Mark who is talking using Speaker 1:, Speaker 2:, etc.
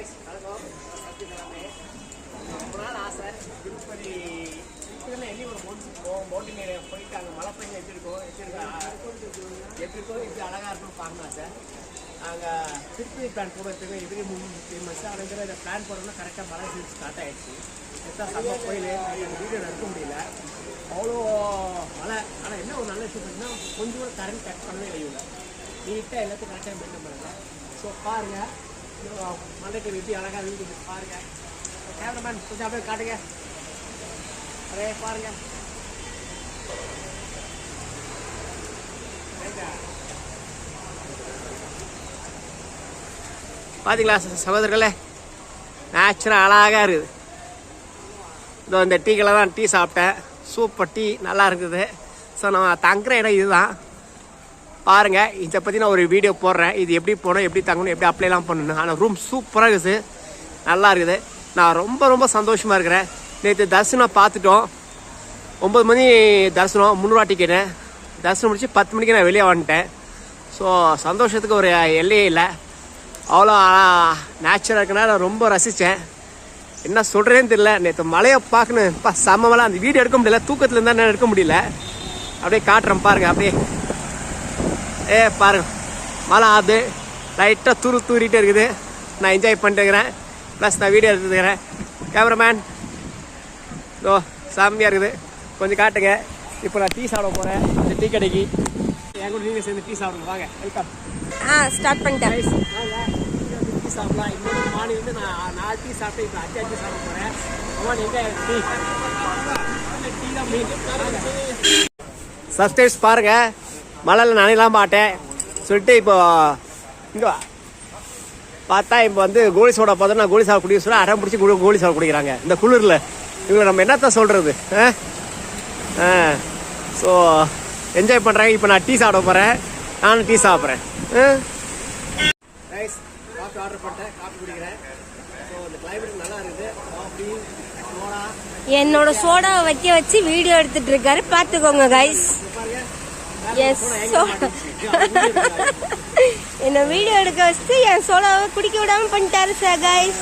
Speaker 1: guys, வணக்கம். சத்தியகிழமை ரொம்ப நாள் ஆசை திருப்பதி எண்ணி ஒரு போட்டிங் ஏரியா போயிட்டு அங்கே மழை பெய்ஞ்சு எப்படி இருக்கும் இப்படி அழகாக இருக்கும்னு பார்க்கலாம் சார். அங்கே திருப்பதி பிளான் போடுறதுக்கு எப்படி ஃபேமஸ் அப்படிங்கிற இந்த பிளான் போடணும்னா கரெக்டாக மழை சீசன் ஸ்டார்ட் ஆகிடுச்சு. எத்தனை சம்ம கோயில் எனக்கு வீடியோ நடக்க முடியல, அவ்வளோ மழை. ஆனால் என்ன ஒரு நல்ல விஷயம் பார்த்தீங்கன்னா கொஞ்சம் கூட கரண்ட் கட் பண்ணவே இல்லை, நீட்டாக எல்லாத்தையும் கரெக்டாக மெயின்டைன் பண்ணுங்க. ஸோ பாருங்கள் மலைக்கு எப்படி அழகாக வீடு பாருங்கள். கேமராமேன் கொஞ்சம் அப்படியே காட்டுங்க, அதே பாருங்க. பார்த்தீங்களா சகோதரர்களே, நேச்சுரல் அழகாக இருக்குது. இதோ இந்த டீக்கில் தான் டீ சாப்பிட்டேன், சூப்பர் டீ, நல்லா இருக்குது. ஸோ நம்ம தங்குற இடம் இதுதான் பாருங்கள். இதை பற்றி நான் ஒரு வீடியோ போடுறேன், இது எப்படி போகணும், எப்படி தங்கணும், எப்படி அப்ளைலாம் பண்ணணும். ஆனால் ரூம் சூப்பராக இருக்குது, நல்லா இருக்குது. நான் ரொம்ப ரொம்ப சந்தோஷமாக இருக்கிறேன். நேற்று தரிசனம் பார்த்துட்டோம், 9 மணி தரிசனம், 300 டிக்கெட்டு. தரிசனம் முடிச்சு 10 மணிக்கு நான் வெளியே வந்துட்டேன். ஸோ சந்தோஷத்துக்கு ஒரு எல்லையே இல்லை, அவ்வளோ நேச்சுரலாக இருக்குன்னா நான் ரொம்ப ரசித்தேன். என்ன சொல்கிறேன்னு தெரியல. நேற்று மழையை பார்க்கணும், செம்ம மழை. அந்த வீடியோ எடுக்க முடியல, தூக்கத்தில் இருந்தால் நான் எடுக்க முடியல. அப்படியே காட்டுறேன் பாருங்கள், அப்படியே பாருங்கள் மழை ஆகுது, லைட்டாக தூரிட்டே இருக்குது. நான் என்ஜாய் பண்ணிட்டுருக்கிறேன், ப்ளஸ் நான் வீடியோ எடுத்துக்கிறேன். கேமராமேன் ஓ செம்மையாக இருக்குது, கொஞ்சம் காட்டுங்க. இப்போ நான் டீ சாப்பிட போகிறேன் அந்த டீ கடைக்கு. என் கூட நீங்கள் சேர்ந்து டீ சாப்பிடுங்க, வாங்க. வெல்கம்.
Speaker 2: ஸ்டார்ட் பண்ணிட்டேன்.
Speaker 1: டீ சாப்பிடலாம். இன்னொரு மார்னிங் வந்து நான் 4 டீ சாப்பிட்டு இப்போ 5 டீ சாப்பிட போகிறேன். அம்மா நீங்கள் டீ தான் மீன் சப்ஸ்கிரைப்ஸ் பாருங்கள். மழையில் நனையலாம் மாட்டேன் சொல்லிட்டு இப்போ இங்கே பார்த்தா இப்போ வந்து கோலி சோடா பார்த்தா நான் கோலி சாப்பிட குடிக்க சொல்ல அடம் பிடிச்சி கோலி சாப்பிட குடிக்கிறாங்க இந்த குளிரில். இவங்க நம்ம என்னத்தான் சொல்கிறது. ஸோ என்ஜாய் பண்ணுறாங்க. இப்போ நான் டீ சாப்பிட போகிறேன், நானும் டீ சாப்பிட்றேன். ரைஸ் காஃபி ஆர்டர் பண்ணிட்டேன், காஃபி குடிக்கிறேன். ஸோ இந்த கிளைமேட் நல்லா இருக்குது. காஃபி சோடா,
Speaker 2: என்னோட சோடாவை வைக்க வச்சு வீடியோ எடுத்துட்டு இருக்காரு, பார்த்துக்கோங்க கைஸ். எஸ், என்ன வீடியோ எடுக்க வச்சு என் சோடாவை குடிக்க விடாம பண்ணிட்டாரு சார் கைஸ்.